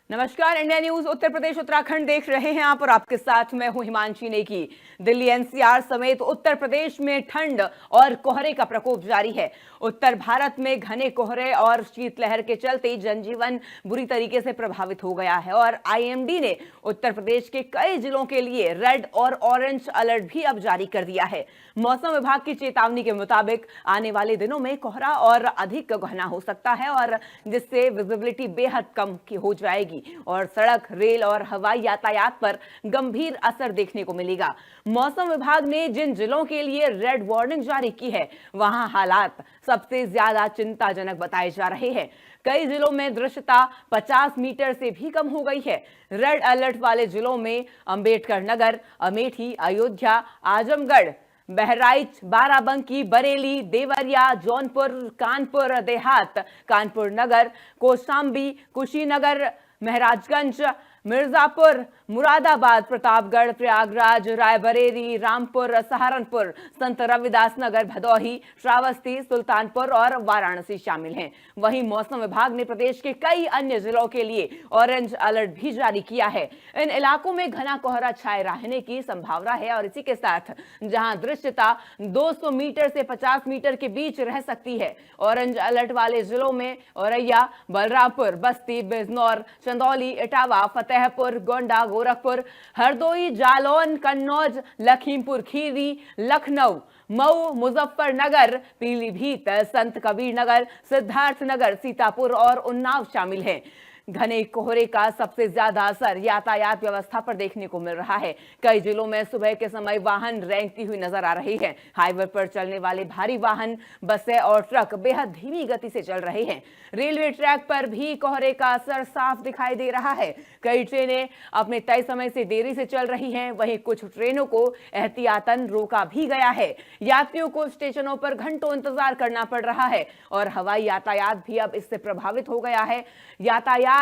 नमस्कार। India news Uttar Pradesh Uttarakhand देख रहे हैं आप और आपके साथ मैं हूं हिमांशी नेगी। दिल्ली एनसीआर समेत उत्तर प्रदेश में ठंड और कोहरे का प्रकोप जारी है। उत्तर भारत में घने कोहरे और शीतलहर के चलते जनजीवन बुरी तरीके से प्रभावित हो गया है और आईएमडी ने उत्तर प्रदेश के कई जिलों के लिए रेड और ऑरेंज अलर्ट भी अब जारी कर दिया है। मौसम विभाग की चेतावनी के मुताबिक आने वाले दिनों में कोहरा और अधिक घना हो सकता है और जिससे विजिबिलिटी बेहद कम की हो जाएगी और सड़क, रेल और हवाई यातायात पर गंभीर असर देखने को मिलेगा। मौसम विभाग ने जिन जिलों के लिए रेड वार्निंग जारी की है वहां हालात सबसे ज्यादा चिंताजनक बताए जा रहे हैं। कई जिलों में दृश्यता 50 मीटर से भी कम हो गई है। रेड अलर्ट वाले जिलों में अंबेडकर नगर, अमेठी, अयोध्या, आजमगढ़, बहराइच, बाराबंकी, बरेली, देवरिया, जौनपुर, कानपुर देहात, कानपुर नगर, कौशांबी, कुशीनगर, महराजगंज, मिर्जापुर, मुरादाबाद, प्रतापगढ़, प्रयागराज, रायबरेली, रामपुर, सहारनपुर, संत रविदास नगर, भदोही, श्रावस्ती, सुल्तानपुर और वाराणसी शामिल हैं। वहीं मौसम विभाग ने प्रदेश के कई अन्य जिलों के लिए ऑरेंज अलर्ट भी जारी किया है। इन इलाकों में घना कोहरा छाए रहने की संभावना है और इसी के साथ जहां दृश्यता 200 मीटर से 50 मीटर के बीच रह सकती है। ऑरेंज अलर्ट वाले जिलों में औरैया, बलरामपुर, बस्ती, बिजनौर, चंदौली, इटावा, फतेहपुर, गोंडा, गोरखपुर, हरदोई, जालौन, कन्नौज, लखीमपुर खीरी, लखनऊ, मऊ, मुजफ्फरनगर, पीलीभीत, संत कबीर नगर, सिद्धार्थनगर, सीतापुर और उन्नाव शामिल हैं। घने कोहरे का सबसे ज्यादा असर यातायात व्यवस्था पर देखने को मिल रहा है। कई जिलों में सुबह के समय वाहन रेंगती हुई नजर आ रही है। हाईवे पर चलने वाले भारी वाहन, बसें और ट्रक बेहद धीमी गति से चल रहे हैं। रेलवे ट्रैक पर भी कोहरे का असर साफ दिखाई दे रहा है। कई ट्रेनें अपने तय समय से देरी से चल रही हैं। वहीं कुछ ट्रेनों को एहतियातन रोका भी गया है। यात्रियों को स्टेशनों पर घंटों इंतजार करना पड़ रहा है और हवाई यातायात भी अब इससे प्रभावित हो गया है। यातायात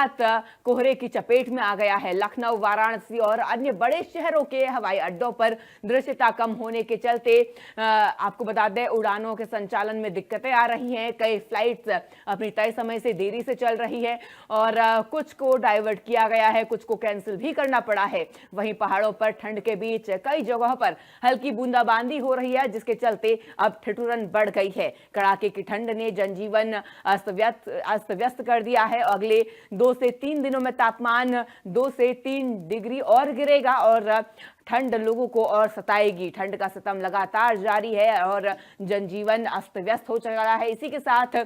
कोहरे की चपेट में आ गया है। लखनऊ, वाराणसी और अन्य बड़े शहरों के हवाई अड्डों पर दृश्यता कम होने के चलते आपको बता दें उड़ानों के संचालन में दिक्कतें आ रही हैं। कई फ्लाइट्स अपनी तय समय से देरी से चल रही है और कुछ को डाइवर्ट किया गया है, कुछ को कैंसिल भी करना पड़ा है। वहीं पहाड़ों पर ठंड के बीच कई जगहों पर हल्की बूंदाबांदी हो रही है जिसके चलते अब ठिठुरन बढ़ गई है। कड़ाके की ठंड ने जनजीवन अस्त व्यस्त कर दिया है। अगले 2 से 3 दिनों में तापमान 2 से 3 डिग्री और गिरेगा और ठंड लोगों को और सताएगी। ठंड का सितम लगातार जारी है और जनजीवन अस्त व्यस्त हो चुका है। इसी के साथ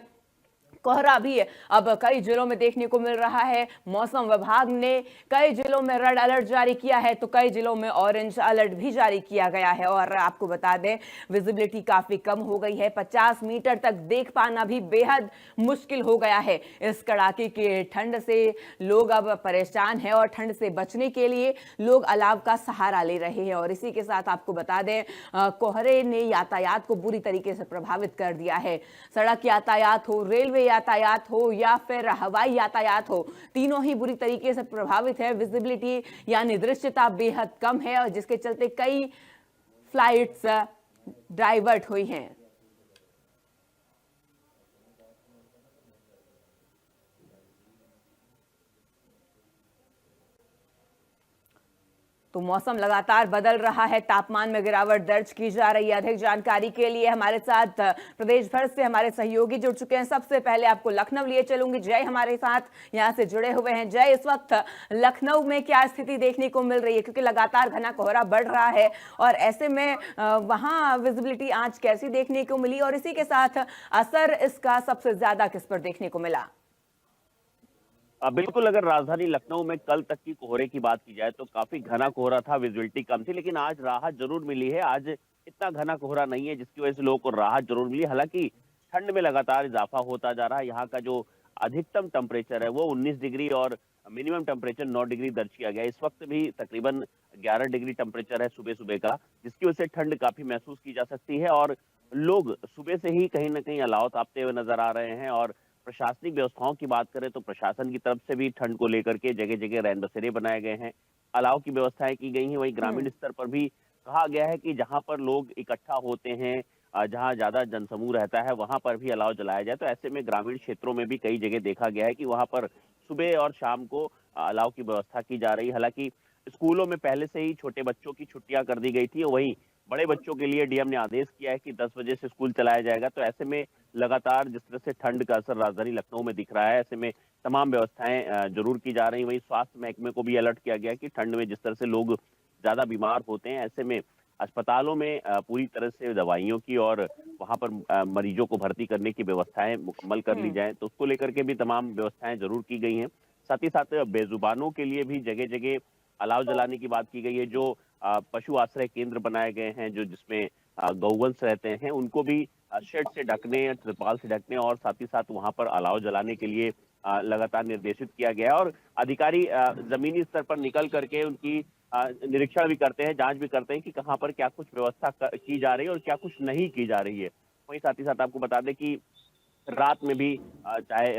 कोहरा भी अब कई जिलों में देखने को मिल रहा है। मौसम विभाग ने कई जिलों में रेड अलर्ट जारी किया है तो कई जिलों में ऑरेंज अलर्ट भी जारी किया गया है और आपको बता दें विजिबिलिटी काफी कम हो गई है। 50 मीटर तक देख पाना भी बेहद मुश्किल हो गया है। इस कड़ाके की ठंड से लोग अब परेशान हैं और ठंड से बचने के लिए लोग अलाव का सहारा ले रहे हैं और इसी के साथ आपको बता दें कोहरे ने यातायात को बुरी तरीके से प्रभावित कर दिया है। सड़क यातायात हो, रेलवे यातायात हो या फिर हवाई यातायात हो, तीनों ही बुरी तरीके से प्रभावित है। विजिबिलिटी यानी दृश्यता बेहद कम है और जिसके चलते कई फ्लाइट्स डाइवर्ट हुई हैं। तो मौसम लगातार बदल रहा है, तापमान में गिरावट दर्ज की जा रही है। अधिक जानकारी के लिए हमारे साथ प्रदेश भर से हमारे सहयोगी जुड़ चुके हैं। सबसे पहले आपको लखनऊ लिए चलूंगी। जय हमारे साथ यहां से जुड़े हुए हैं। जय, इस वक्त लखनऊ में क्या स्थिति देखने को मिल रही है, क्योंकि लगातार घना कोहरा बढ़ रहा है और ऐसे में वहां विजिबिलिटी आज कैसी देखने को मिली और इसी के साथ असर इसका सबसे ज्यादा किस पर देखने को मिला? बिल्कुल, अगर राजधानी लखनऊ में कल तक की कोहरे की बात की जाए तो काफी घना कोहरा था, विजिबिलिटी कम थी, लेकिन आज राहत जरूर मिली है। आज इतना घना कोहरा नहीं है जिसकी वजह से लोगों को राहत जरूर मिली। हालांकि ठंड में लगातार इजाफा होता जा रहा है। यहाँ का जो अधिकतम टेम्परेचर है वो 19 डिग्री और मिनिमम टेम्परेचर 9 डिग्री दर्ज किया गया है। इस वक्त भी तकरीबन 11 डिग्री टेम्परेचर है सुबह सुबह का, जिसकी वजह से ठंड काफी महसूस की जा सकती है और लोग सुबह से ही कहीं ना कहीं अलाव तापते हुए नजर आ रहे हैं। और प्रशासनिक व्यवस्थाओं की बात करें तो प्रशासन की तरफ से भी ठंड को लेकर के जगह जगह रैन बसेरे बनाए गए हैं, अलाव की व्यवस्थाएं की गई हैं। वहीं ग्रामीण स्तर पर भी कहा गया है कि जहां पर लोग इकट्ठा होते हैं, जहां ज्यादा जनसमूह रहता है, वहां पर भी अलाव जलाया जाए। तो ऐसे में ग्रामीण क्षेत्रों में भी कई जगह देखा गया है कि वहां पर सुबह और शाम को अलाव की व्यवस्था की जा रही है। हालांकि स्कूलों में पहले से ही छोटे बच्चों की छुट्टियां कर दी गई थी, और वहीं बड़े बच्चों के लिए डीएम ने आदेश किया है कि 10 बजे से स्कूल चलाया जाएगा। तो ऐसे में लगातार जिस तरह से ठंड का असर राजधानी लखनऊ में दिख रहा है, ऐसे में तमाम व्यवस्थाएं जरूर की जा रही। वहीं स्वास्थ्य महकमे को भी अलर्ट किया गया कि ठंड में जिस तरह से लोग ज्यादा बीमार होते हैं, ऐसे में अस्पतालों में पूरी तरह से दवाइयों की और वहां पर मरीजों को भर्ती करने की व्यवस्थाएं मुकम्मल कर ली हम्म। जाएं। तो उसको लेकर के भी तमाम व्यवस्थाएं जरूर की गई हैं। साथ ही साथ बेजुबानों के लिए भी जगह जगह अलाव जलाने की बात की गई है। जो पशु आश्रय केंद्र बनाए गए हैं, जो जिसमें गौवंश रहते हैं, उनको भी शेड से ढकने, त्रिपाल से ढकने और साथ ही साथ वहां पर अलाव जलाने के लिए लगातार निर्देशित किया गया है। और अधिकारी जमीनी स्तर पर निकल करके उनकी निरीक्षण भी करते हैं, जांच भी करते हैं कि कहाँ पर क्या कुछ व्यवस्था की जा रही है और क्या कुछ नहीं की जा रही है। वहीं साथ ही साथ आपको बता दें कि रात में भी चाहे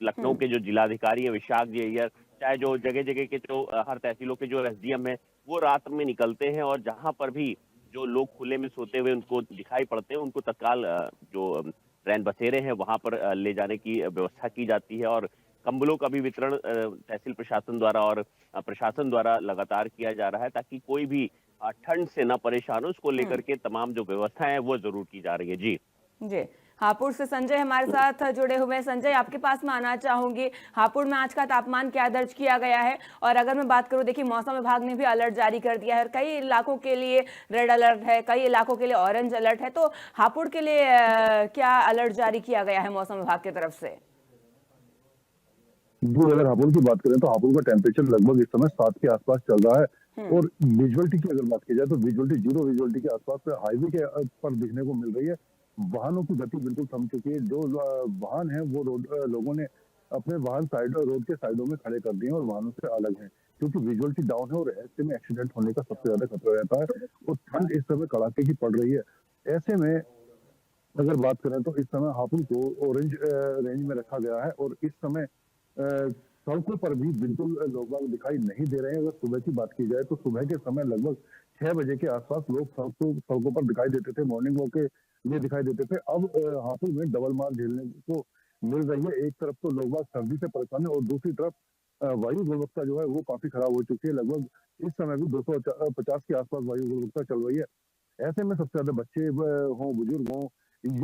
लखनऊ हम्म। के जो जिलाधिकारी है विशाख जी अय्यर, चाहे जो जगह जगह के जो हर तहसीलों के जो एसडीएम है, वो रात में निकलते हैं और जहां पर भी जो लोग खुले में सोते हुए उनको दिखाई पड़ते हैं, उनको तत्काल जो रैन बसेरे हैं वहां पर ले जाने की व्यवस्था की जाती है। और कंबलों का भी वितरण तहसील प्रशासन द्वारा और प्रशासन द्वारा लगातार किया जा रहा है, ताकि कोई भी ठंड से न परेशान हो। उसको हम्म। लेकर के तमाम जो व्यवस्थाएं हैं वो जरूर की जा रही है। जी। जी। हापुड़ से संजय हमारे साथ जुड़े हुए हैं। संजय, आपके पास मैं आना चाहूंगी, हापुड़ में आज का तापमान क्या दर्ज किया गया है? और अगर मैं बात करूं, देखिए मौसम विभाग ने भी अलर्ट जारी कर दिया है और कई इलाकों के लिए रेड अलर्ट है, कई इलाकों के लिए ऑरेंज अलर्ट है। तो हापुड़ के लिए क्या अलर्ट जारी किया गया है मौसम विभाग की तरफ से? जी, अगर हापुड़ की बात करें तो हापुड़ का टेम्परेचर लगभग इस समय 7 के आसपास चल रहा है। हम्म। और विजुअलिटी की अगर बात की जाए तो विजुअलिटी जीरो विजुअलिटी के आसपास हाईवे के पर दिखने को मिल रही है। वाहनों की गति बिल्कुल थम चुकी है। जो वाहन है वो लोगों ने अपने वाहन साइड रोड के साइडों में खड़े कर दिए हैं और वाहनों से अलग हैं, क्योंकि विजुअलिटी डाउन है और ऐसे में एक्सीडेंट होने का सबसे ज्यादा खतरा रहता है। और ठंड इस समय कड़ाके की पड़ रही है। ऐसे में अगर बात करें तो इस समय हापुड़ को ऑरेंज रेंज में रखा गया है। और इस समय सड़कों पर भी बिल्कुल लोग बाग दिखाई नहीं दे रहे हैं। अगर सुबह की बात की जाए तो सुबह के समय लगभग 6 बजे के आसपास लोग सड़कों पर दिखाई देते थे, मॉर्निंग वॉक के लिए दिखाई देते थे। अब हापुड़ में डबल मार झेलने को मिल रही है। एक तरफ तो लोग बाग सर्दी से परेशान है और दूसरी तरफ वायु गुणवत्ता जो है वो काफी खराब हो चुकी है। लगभग इस समय भी 250 के आसपास वायु गुणवत्ता चल रही है। ऐसे में सबसे ज्यादा बच्चे हों, बुजुर्ग हों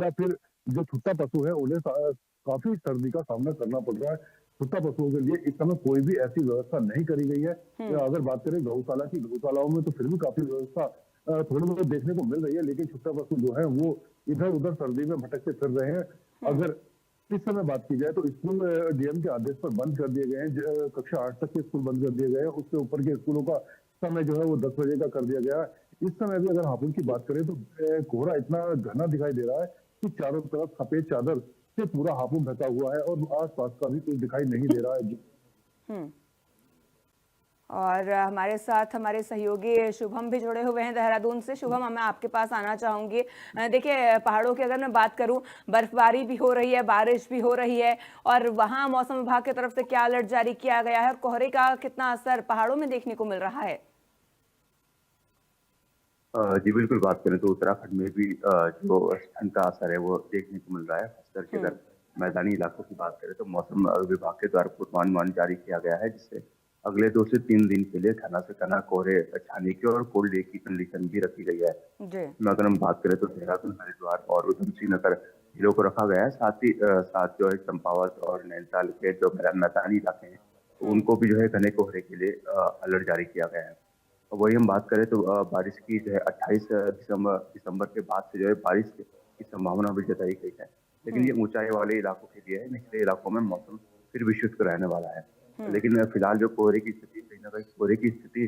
या फिर जो छुट्टा पशु है, उन्हें काफी सर्दी का सामना करना पड़ रहा है। छुट्टा पशुओं के लिए इस समय कोई भी ऐसी व्यवस्था नहीं करी गई है। अगर बात करें गौशाला की, गौशालाओं में तो फिर भी काफी व्यवस्था थोड़ी बहुत देखने को मिल रही है, लेकिन छुट्टा पशु जो है वो इधर उधर सर्दी में भटकते फिर रहे हैं। अगर इस समय बात की जाए तो स्कूल डीएम के आदेश पर बंद कर दिए गए हैं। कक्षा 8 तक के स्कूल बंद कर दिए गए हैं। उससे ऊपर के स्कूलों का समय जो है वो 10 बजे का कर दिया गया है। इस समय भी अगर हापुड़ की बात करें तो कोहरा इतना घना दिखाई दे रहा है कि चारों तरफ सफेद चादर से पूरा हापुड़ ढका हुआ है और आसपास का भी कुछ दिखाई नहीं दे रहा है। हम्म। और हमारे साथ हमारे सहयोगी शुभम भी जुड़े हुए हैं देहरादून से। शुभम, मैं आपके पास आना चाहूंगी। देखिए, पहाड़ों की अगर मैं बात करूं, बर्फबारी भी हो रही है, बारिश भी हो रही है, और वहां मौसम विभाग की तरफ से क्या अलर्ट जारी किया गया है और कोहरे का कितना असर पहाड़ों में देखने को मिल रहा है? जी बिल्कुल, बात करें तो उत्तराखंड में भी जो ठंड का असर है वो देखने को मिल रहा है। खासकर के अगर मैदानी इलाकों की बात करें तो मौसम विभाग के द्वारा पूर्वानुमान जारी किया गया है, जिससे अगले 2 से 3 दिन के लिए घना से घना कोहरे छाने की और कोल्ड डे की कंडीशन भी रखी गई है। जी। अगर हम बात करें तो देहरादून, हरिद्वार और उधमसिंह नगर जिलों को रखा गया है। साथ ही साथ जो है चंपावत और नैनीताल के जो मैदानी इलाके हैं उनको भी जो है घने कोहरे के लिए अलर्ट जारी किया गया है। वही हम बात करें तो बारिश की जो है 28 दिसंबर के बाद से जो है बारिश की संभावना भी जताई गई है। लेकिन ये ऊंचाई वाले इलाकों के लिए है, निचले इलाकों में मौसम फिर भी शुष्क रहने वाला है। लेकिन फिलहाल जो कोहरे की स्थिति, कहीं ना कहीं कोहरे की स्थिति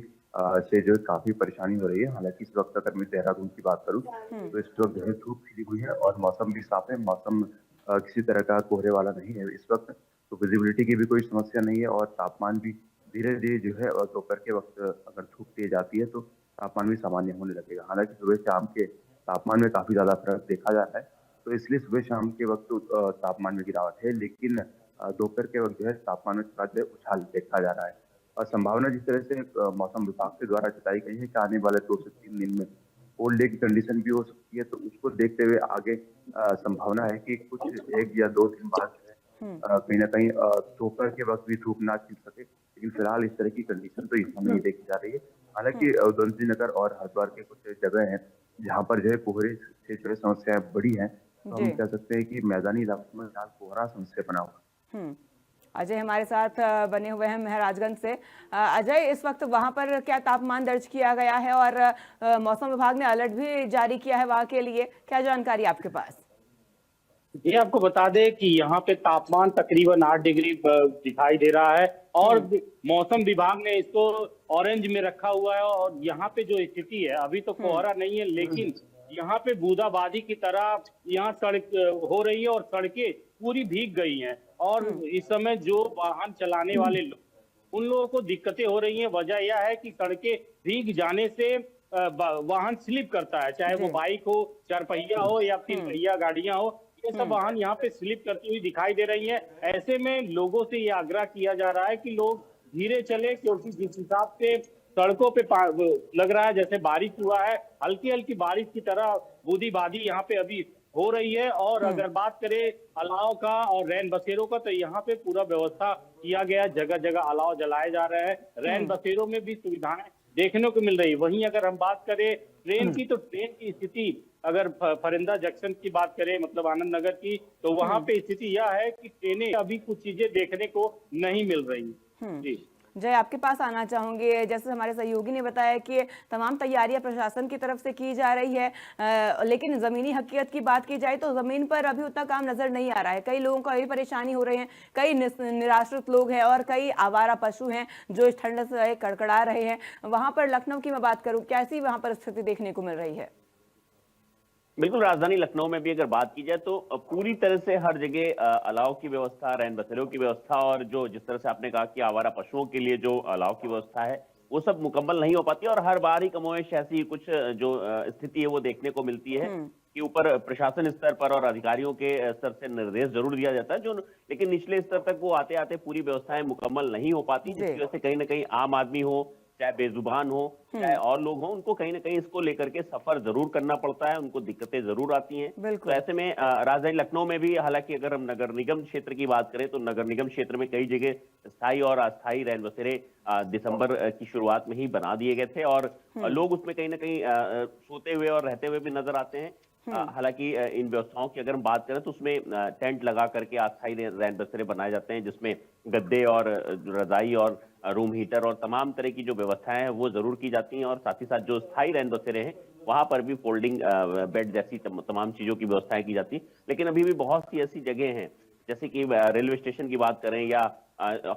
से जो काफी परेशानी हो रही है। हालांकि इस वक्त अगर मैं देहरादून की बात करूँ तो इस वक्त जो है धूप खिली हुई है और मौसम भी साफ है। मौसम किसी तरह का कोहरे वाला नहीं है इस वक्त, तो विजिबिलिटी की भी कोई समस्या नहीं है। और तापमान भी धीरे धीरे जो है दोपहर के वक्त अगर धूप तेज आती है तो तापमान भी सामान्य होने लगेगा। हालांकि सुबह शाम के तापमान में काफी ज्यादा फर्क देखा जाता है, तो इसलिए सुबह शाम के वक्त तापमान में गिरावट है। लेकिन दोपहर के वक्त जो है तापमान में थोड़ा जो है उछाल देखा जा रहा है। और संभावना जिस तरह से मौसम विभाग के द्वारा जताई गई है कि आने वाले 2 से 3 दिन में कोल्ड डे की कंडीशन भी हो सकती है, तो उसको देखते हुए आगे संभावना है कि कुछ 1 या 2 दिन बाद कहीं ना कहीं दोपहर के वक्त भी धूप ना खिल सके, लेकिन फिलहाल इस तरह की कंडीशन तो इस समय नहीं देखी जा रही है। हालांकि उधमसिंह नगर और हरिद्वार के कुछ जगह हैं जहाँ पर जो है कोहरे से जो है समस्याएं बड़ी हैं, तो हम जी। कह सकते हैं कि मैदानी इलाकों में फिलहाल कोहरा समस्या बना हुआ है। हम्म। अजय हमारे साथ बने हुए हैं महाराजगंज से। अजय, इस वक्त वहां पर क्या तापमान दर्ज किया गया है और मौसम विभाग ने अलर्ट भी जारी किया है वहां के लिए, क्या जानकारी आपके पास? ये आपको बता दें कि यहाँ पे तापमान तकरीबन 8 डिग्री दिखाई दे रहा है और मौसम विभाग ने इसको ऑरेंज में रखा हुआ है। और यहाँ पे जो स्थिति है, अभी तो कोहरा नहीं है, लेकिन यहाँ पे बूंदाबांदी की तरह यहाँ सड़क हो रही है और सड़कें पूरी भीग गई हैं। और इस समय जो वाहन चलाने वाले लोग, उन लोगों को दिक्कतें हो रही हैं। वजह यह है कि सड़कें भीग जाने से वाहन स्लिप करता है, चाहे वो बाइक हो, चार पहिया हो या तीन पहिया गाड़ियां हो, ये सब वाहन यहाँ पे स्लिप करती हुई दिखाई दे रही है। ऐसे में लोगों से ये आग्रह किया जा रहा है कि लोग धीरे चले, क्योंकि जिस हिसाब से सड़कों पे लग रहा है जैसे बारिश हुआ है, हल्की हल्की बारिश की तरह बूंदाबांदी यहाँ पे अभी हो रही है। और अगर बात करें अलाव का और रैन बसेरों का, तो यहाँ पे पूरा व्यवस्था किया गया, जगह जगह अलाव जलाए जा रहे हैं। रैन बसेरों में भी सुविधाएं देखने को मिल रही है। वहीं अगर हम बात करें ट्रेन की, तो ट्रेन की स्थिति अगर फरिंदा जंक्शन की बात करें, मतलब आनंद नगर की, तो वहां पे स्थिति यह है कि ट्रेनें अभी कुछ चीजें देखने को नहीं मिल रही। जी जय, आपके पास आना चाहूंगी। जैसे हमारे सहयोगी ने बताया कि तमाम तैयारियां प्रशासन की तरफ से की जा रही है, लेकिन जमीनी हकीकत की बात की जाए तो जमीन पर अभी उतना काम नजर नहीं आ रहा है। कई लोगों को अभी परेशानी हो रही है, कई निराश्रित लोग हैं और कई आवारा पशु हैं जो इस ठंड से कड़कड़ा रहे हैं। वहां पर लखनऊ की मैं बात करूं, कैसी वहां पर स्थिति देखने को मिल रही है? बिल्कुल, राजधानी लखनऊ में भी अगर बात की जाए तो पूरी तरह से हर जगह अलाव की व्यवस्था, रैन बसेरों की व्यवस्था और जो जिस तरह से आपने कहा कि आवारा पशुओं के लिए जो अलाव की व्यवस्था है, वो सब मुकम्मल नहीं हो पाती और हर बार ही कमोवेश ऐसी कुछ जो स्थिति है वो देखने को मिलती है कि ऊपर प्रशासन स्तर पर और अधिकारियों के स्तर से निर्देश जरूर दिया जाता है, जो लेकिन निचले स्तर तक वो आते आते पूरी व्यवस्थाएं मुकम्मल नहीं हो पाती, जिसकी वजह से कहीं ना कहीं आम आदमी हो, चाहे बेजुबान हो, चाहे और लोग हों, उनको कहीं ना कहीं इसको लेकर के सफर जरूर करना पड़ता है, उनको दिक्कतें जरूर आती हैं। तो ऐसे में राजधानी लखनऊ में भी, हालांकि अगर हम नगर निगम क्षेत्र की बात करें तो नगर निगम क्षेत्र में कई जगह स्थायी और अस्थायी रैन बसेरे दिसंबर की शुरुआत में ही बना दिए गए थे और लोग उसमें कहीं ना कहीं सोते हुए और रहते हुए भी नजर आते हैं। हालांकि इन व्यवस्थाओं की अगर हम बात करें तो उसमें टेंट लगा करके अस्थायी रैन बसेरे बनाए जाते हैं, जिसमें गद्दे और रजाई और रूम हीटर और तमाम तरह की जो व्यवस्थाएं हैं वो जरूर की जाती हैं। और साथ ही साथ जो स्थायी रैन बसेरे हैं वहां पर भी फोल्डिंग बेड जैसी तमाम चीजों की व्यवस्थाएं की जाती, लेकिन अभी भी बहुत सी ऐसी जगह हैं, जैसे कि रेलवे स्टेशन की बात करें या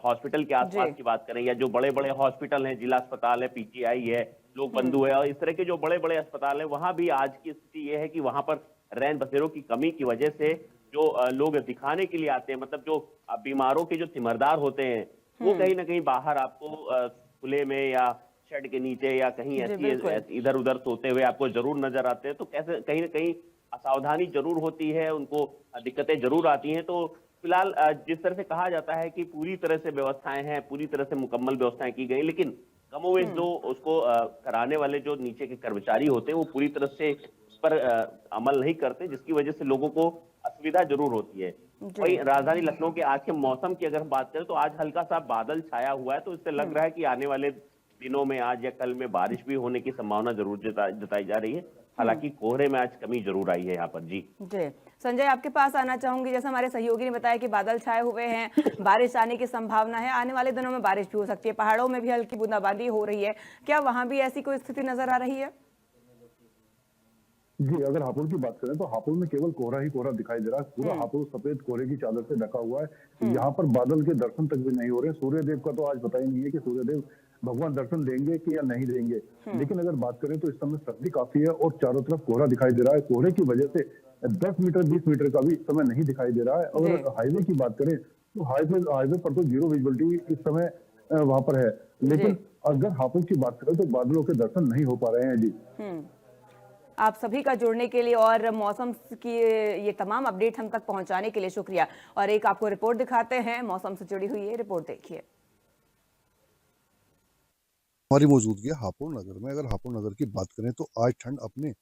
हॉस्पिटल के आसपास की बात करें, या जो बड़े बड़े हॉस्पिटल हैं, जिला अस्पताल है, पीजीआई है, लोक बंधु है और इस तरह के जो बड़े बड़े अस्पताल है, वहां भी आज की स्थिति यह है कि वहां पर रैन बसेरों की कमी की वजह से जो लोग दिखाने के लिए आते हैं, मतलब जो बीमारों के जो तिमरदार होते हैं, वो कहीं ना कहीं बाहर आपको खुले में या शेड के नीचे या कहीं ऐसी इधर उधर सोते हुए आपको जरूर नजर आते हैं। तो कैसे कहीं ना कहीं असावधानी जरूर होती है, उनको दिक्कतें जरूर आती हैं। तो फिलहाल जिस तरह से कहा जाता है कि पूरी तरह से व्यवस्थाएं हैं, पूरी तरह से मुकम्मल व्यवस्थाएं की गई, लेकिन कमोवेश जो उसको कराने वाले जो नीचे के कर्मचारी होते हैं वो पूरी तरह से उस पर अमल नहीं करते, जिसकी वजह से लोगों को असुविधा जरूर होती है। वही राजधानी लखनऊ के आज के मौसम की अगर हम बात करें तो आज हल्का सा बादल छाया हुआ है, तो इससे लग रहा है कि आने वाले दिनों में आज या कल में बारिश भी होने की संभावना जरूर जताई जा रही है। हालांकि कोहरे में आज कमी जरूर आई है यहाँ पर। जी संजय, आपके पास आना चाहूंगी। जैसे हमारे सहयोगी ने बताया कि बादल छाए हुए हैं, बारिश आने की संभावना है, आने वाले दिनों में बारिश भी हो सकती है, पहाड़ों में भी हल्की बूंदाबांदी हो रही है, क्या वहां भी ऐसी कोई स्थिति नजर आ रही है? जी, अगर हापुड़ की बात करें तो हापुड़ में केवल कोहरा ही कोहरा दिखाई दे रहा है। पूरा हापुड़ सफेद कोहरे की चादर से ढका हुआ है। यहाँ पर बादल के दर्शन तक भी नहीं हो रहे। सूर्यदेव का तो आज पता ही नहीं है कि सूर्यदेव भगवान दर्शन देंगे कि या नहीं देंगे। लेकिन अगर बात करें तो इस समय सर्दी काफी है और चारों तरफ कोहरा दिखाई दे रहा है। कोहरे की वजह से 10 मीटर 20 मीटर का भी इस समय नहीं दिखाई दे रहा है। और हाईवे की बात करें तो हाईवे पर तो जीरो विजिबिलिटी इस समय वहां पर है। लेकिन अगर हापुड़ की बात करें तो बादलों के दर्शन नहीं हो पा रहे हैं। जी, आप सभी का जुड़ने के लिए और मौसम की ये तमाम अपडेट हम तक पहुंचाने के लिए शुक्रिया। और एक आपको रिपोर्ट दिखाते हैं, मौसम से जुड़ी हुई है रिपोर्ट, देखिए। हमारी मौजूदगी है हापुड़ नगर में। अगर हापुड़ नगर की बात करें तो आज ठंड अपने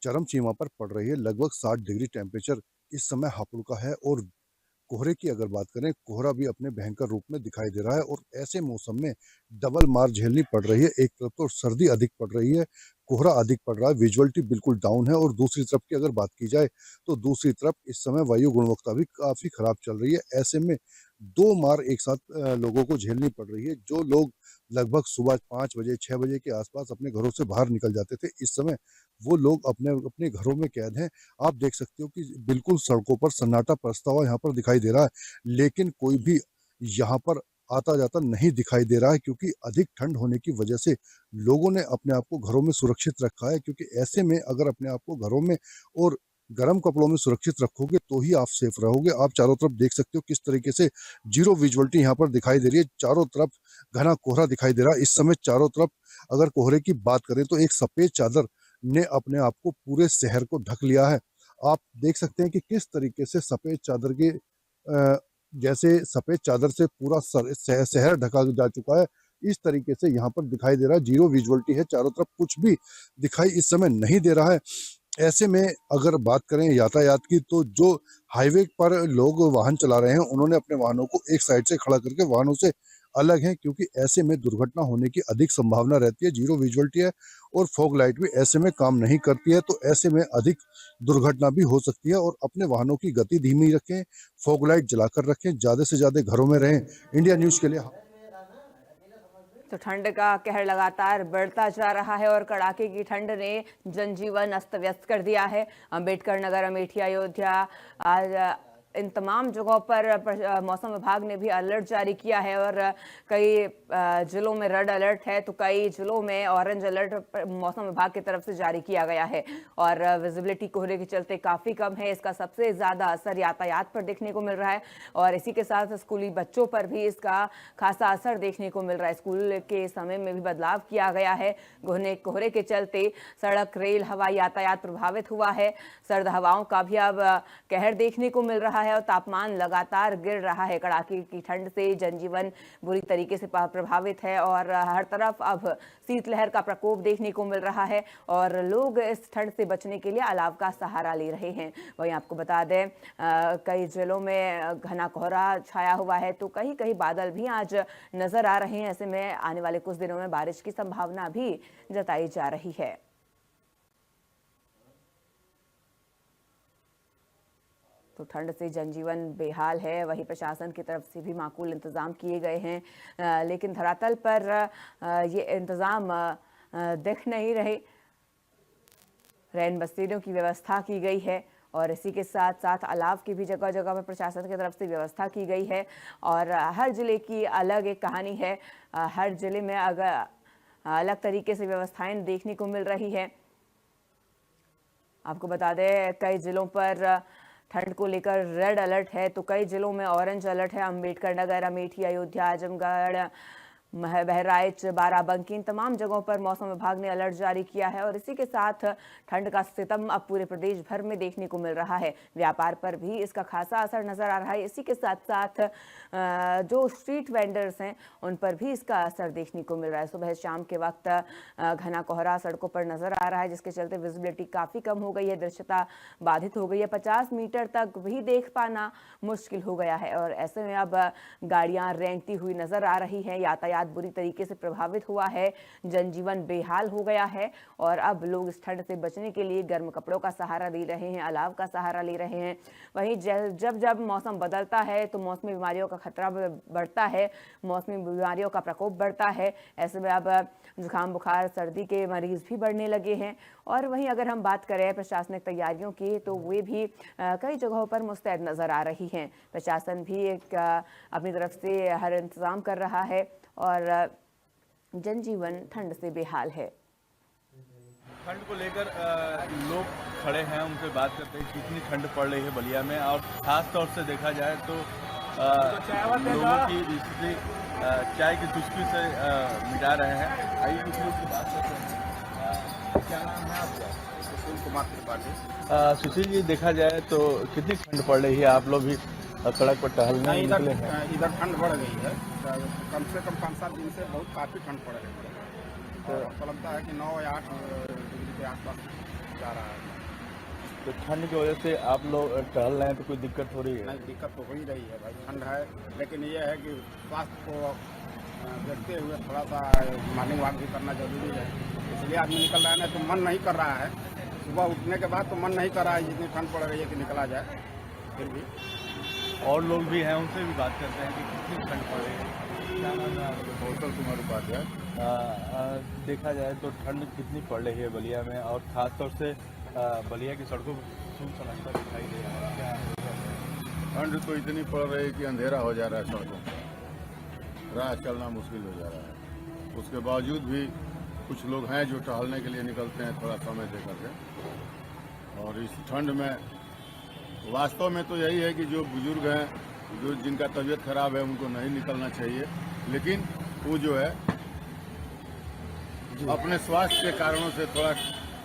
चरम सीमा पर पड़ रही है। लगभग 60 डिग्री टेम्परेचर इस समय हापुड़ का है और कोहरे की अगर बात करें, कोहरा भी अपने भयंकर रूप में दिखाई दे रहा है और ऐसे मौसम में डबल मार झेलनी पड़ रही है। एक तरफ तो सर्दी अधिक पड़ रही है, कोहरा अधिक पड़ रहा है, विजुअलिटी बिल्कुल डाउन है और दूसरी तरफ की अगर बात की जाए तो दूसरी तरफ इस समय वायु गुणवत्ता भी काफ़ी खराब चल रही है। ऐसे में 2 मार एक साथ लोगों को झेलनी पड़ रही है। जो लोग लगभग सुबह 5 बजे, 6 बजे के आस-पास अपने घरों से बाहर निकल जाते थे, इस समय वो लोग अपने घरों में कैद हैं। आप देख सकते हो कि बिल्कुल सड़कों पर सन्नाटा बरसता हुआ यहाँ पर दिखाई दे रहा है, लेकिन कोई भी यहाँ पर आता-जाता नहीं दिखाई दे रहा है क्योंकि अधिक ठंड होने की वजह से लोगों ने अपने आप को घरों में सुरक्षित रखा है, क्योंकि ऐसे में अगर अपने आप को घरों में और गर्म कपड़ों में सुरक्षित रखोगे तो ही आप सेफ रहोगे। आप चारों तरफ देख सकते हो किस तरीके से ज़ीरो विजुअलिटी यहाँ पर दिखाई दे रही है। चारों तरफ घना कोहरा दिखाई दे रहा है। इस समय चारों तरफ अगर कोहरे की बात करें तो एक सफ़ेद चादर ने अपने आप को पूरे शहर को ढक लिया है। आप देख सकते हैं कि किस तरीके से सफ़ेद चादर के जैसे सफ़ेद चादर से पूरा शहर ढका जा चुका है, इस तरीके से यहाँ पर दिखाई दे रहा है। ज़ीरो विजुअलिटी है, चारों तरफ कुछ भी दिखाई इस समय नहीं दे रहा है। ऐसे में अगर बात करें यातायात की, तो जो हाईवे पर लोग वाहन चला रहे हैं, उन्होंने अपने वाहनों को एक साइड से खड़ा करके वाहनों से अलग हैं, क्योंकि ऐसे में दुर्घटना होने की अधिक संभावना रहती है। ज़ीरो विजुअलिटी है और फॉग लाइट भी ऐसे में काम नहीं करती है, तो ऐसे में अधिक दुर्घटना भी हो सकती है। और अपने वाहनों की गति धीमी रखें, फॉग लाइट जलाकर रखें, ज़्यादा से ज़्यादा घरों में रहें। इंडिया न्यूज़ के लिए तो ठंड का कहर लगातार बढ़ता जा रहा है और कड़ाके की ठंड ने जनजीवन अस्त व्यस्त कर दिया है। अंबेडकर नगर, अमेठी, अयोध्या, आज इन तमाम जगहों पर मौसम विभाग ने भी अलर्ट जारी किया है और कई जिलों में रेड अलर्ट है तो कई जिलों में ऑरेंज अलर्ट मौसम विभाग की तरफ से जारी किया गया है। और विजिबिलिटी कोहरे के चलते काफ़ी कम है, इसका सबसे ज़्यादा असर यातायात पर देखने को मिल रहा है और इसी के साथ स्कूली बच्चों पर भी इसका खासा असर देखने को मिल रहा है। स्कूल के समय में भी बदलाव किया गया है। घने कोहरे के चलते सड़क, रेल, हवाई यातायात प्रभावित हुआ है। सर्द हवाओं का भी अब कहर देखने को मिल रहा है और तापमान लगातार गिर रहा है। कड़ाके की ठंड से जनजीवन बुरी तरीके से प्रभावित है और हर तरफ अब शीतलहर का प्रकोप देखने को मिल रहा है और लोग इस ठंड से बचने के लिए अलाव का सहारा ले रहे हैं। वहीं आपको बता दें कई जिलों में घना कोहरा छाया हुआ है तो कहीं कहीं बादल भी आज नजर आ रहे हैं। ऐसे में आने वाले कुछ दिनों में बारिश की संभावना भी जताई जा रही है। तो ठंड से जनजीवन बेहाल है। वहीं प्रशासन की तरफ से भी माकूल इंतजाम किए गए हैं, लेकिन धरातल पर ये इंतजाम दिख नहीं रहे। रैन बसेरों की व्यवस्था की गई है और इसी के साथ साथ अलाव की भी जगह जगह पर प्रशासन की तरफ से व्यवस्था की गई है और हर जिले की अलग एक कहानी है। हर जिले में अगर अलग तरीके से व्यवस्थाएं देखने को मिल रही है। आपको बता दें कई जिलों पर ठंड को लेकर रेड अलर्ट है तो कई जिलों में ऑरेंज अलर्ट है। अंबेडकर नगर, अमेठी, अयोध्या, आजमगढ़, बहराइच, बाराबंकी, इन तमाम जगहों पर मौसम विभाग ने अलर्ट जारी किया है और इसी के साथ ठंड का सितम अब पूरे प्रदेश भर में देखने को मिल रहा है। व्यापार पर भी इसका खासा असर नजर आ रहा है। इसी के साथ साथ जो स्ट्रीट वेंडर्स हैं उन पर भी इसका असर देखने को मिल रहा है। सुबह शाम के वक्त घना कोहरा सड़कों पर नजर आ रहा है जिसके चलते विजिबिलिटी काफ़ी कम हो गई है, दृश्यता बाधित हो गई है। 50 मीटर तक भी देख पाना मुश्किल हो गया है और ऐसे में अब गाड़ियाँ रेंगती हुई नजर आ रही हैं। यातायात बुरी तरीके से प्रभावित हुआ है, जनजीवन बेहाल हो गया है और अब लोग इस ठंड से बचने के लिए गर्म कपड़ों का सहारा ले रहे हैं, अलाव का सहारा ले रहे हैं। वहीं जब जब मौसम बदलता है तो मौसमी बीमारियों का खतरा बढ़ता है, मौसमी बीमारियों का प्रकोप बढ़ता है। ऐसे में अब जुकाम, बुखार, सर्दी के मरीज भी बढ़ने लगे हैं। और वहीं अगर हम बात करें प्रशासनिक तैयारियों की तो वे भी कई जगहों पर मुस्तैद नजर आ रही हैं। प्रशासन भी एक अपनी तरफ से हर इंतजाम कर रहा है और जनजीवन ठंड से बेहाल है। ठंड को लेकर लोग खड़े हैं, उनसे बात करते हैं कितनी ठंड पड़ रही है बलिया में और खास तौर से देखा जाए तो लोगों की स्थिति चाय की चुस्की से मिटा रहे हैं। आइए कुछ लोग की बात करते हैं। क्या नाम है आपका? सुशील कुमार त्रिपाठी। सुशील जी, देखा जाए तो कितनी ठंड पड़ रही है? आप लोग भी सड़क पर टहलने निकले हैं। इधर ठंड बढ़ गई है, कम से कम 5-7 दिन से बहुत काफ़ी ठंड पड़ रही है और हमको लगता है कि 9 या 8 डिग्री के आसपास जा रहा है। तो ठंड की वजह से आप लोग टहल रहे हैं तो कोई दिक्कत हो रही है? नहीं, दिक्कत तो हो ही रही है भाई, ठंड है, लेकिन ये है कि स्वास्थ्य को देखते हुए थोड़ा सा मॉर्निंग वॉक भी करना जरूरी है, इसलिए आदमी निकल रहा है। नहीं तो मन नहीं कर रहा है, सुबह उठने के बाद तो मन नहीं कर रहा है, जितनी ठंड पड़ रही है कि निकला जाए। फिर भी और लोग भी हैं, उनसे भी बात करते हैं कि कितनी ठंड पड़ रही है। क्या नाम है आपका? कौशल कुमार उपाध्याय। देखा जाए तो ठंड कितनी पड़ रही है बलिया में, और ख़ासतौर से बलिया की सड़कों पर सुनसनाटा दिखाई दे रहा है। क्या ठंड तो इतनी पड़ रही है कि अंधेरा हो जा रहा है सड़कों पर, राह चलना मुश्किल हो जा रहा है। उसके बावजूद भी कुछ लोग हैं जो टहलने के लिए निकलते हैं थोड़ा समय दे करके। और इस ठंड में वास्तव में तो यही है कि जो बुजुर्ग हैं, जो जिनका तबीयत खराब है, उनको नहीं निकलना चाहिए, लेकिन वो जो है अपने स्वास्थ्य के कारणों से थोड़ा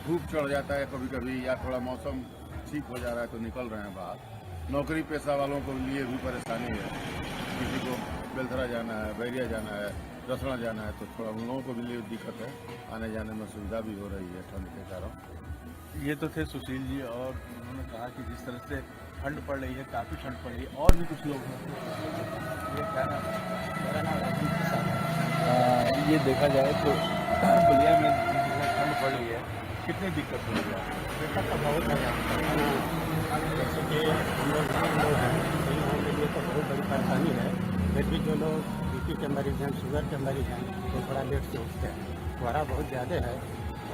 धूप चढ़ जाता है कभी कभी, या थोड़ा मौसम ठीक हो जा रहा है तो निकल रहे हैं बाहर। नौकरी पेशा वालों के लिए भी परेशानी है, किसी को बेलथरा जाना है, बैरिया जाना है, रसना जाना है, तो थोड़ा उन लोगों को भी लिए दिक्कत है, आने जाने में सुविधा भी हो रही है ठंड के कारण। ये तो थे सुशील जी, और उन्होंने कहा कि जिस तरह से ठंड पड़ रही है, काफ़ी ठंड पड़ रही है। और भी कुछ लोग हैं, ये क्या नाम है? मेरा नाम राजीव प्रसाद है। ये देखा जाए तो बलिया में ठंड पड़ रही है, कितनी दिक्कत हो रही है? दिक्कत तो बहुत है, जैसे कि हम लोग हैं, कई लोगों के लिए तो बहुत बड़ी परेशानी है। फिर भी जो लोग बीपी के मरीज हैं, शुगर के मरीज हैं, वो थोड़ा लेट से उठते हैं। कोहरा बहुत ज़्यादा है,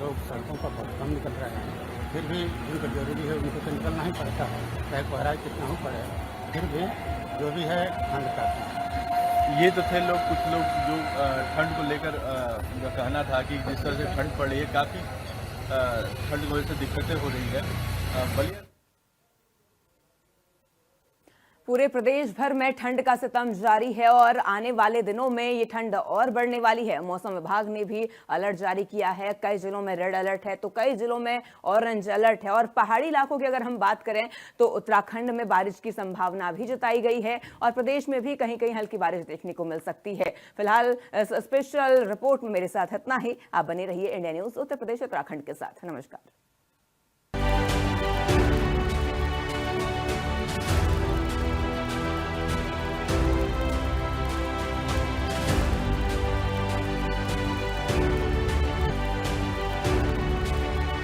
लोग सड़कों पर बहुत कम निकल रहे हैं। फिर भी जिनको जरूरी है उनको तो निकलना ही पड़ता है, चाहे कोहरा कितना हो पड़े। फिर भी जो भी है ठंड का। ये तो थे लोग, कुछ लोग जो ठंड को लेकर उनका कहना था कि जिस तरह से ठंड पड़ रही है, काफ़ी ठंड की वजह से दिक्कतें हो रही है बलिया। पूरे प्रदेश भर में ठंड का सितम जारी है और आने वाले दिनों में ये ठंड और बढ़ने वाली है। मौसम विभाग ने भी अलर्ट जारी किया है, कई जिलों में रेड अलर्ट है तो कई जिलों में ऑरेंज अलर्ट है। और पहाड़ी इलाकों की अगर हम बात करें तो उत्तराखंड में बारिश की संभावना भी जताई गई है और प्रदेश में भी कहीं कहीं हल्की बारिश देखने को मिल सकती है। फिलहाल स्पेशल रिपोर्ट में मेरे साथ इतना ही। आप बने रहिए इंडिया न्यूज उत्तर प्रदेश उत्तराखंड के साथ। नमस्कार।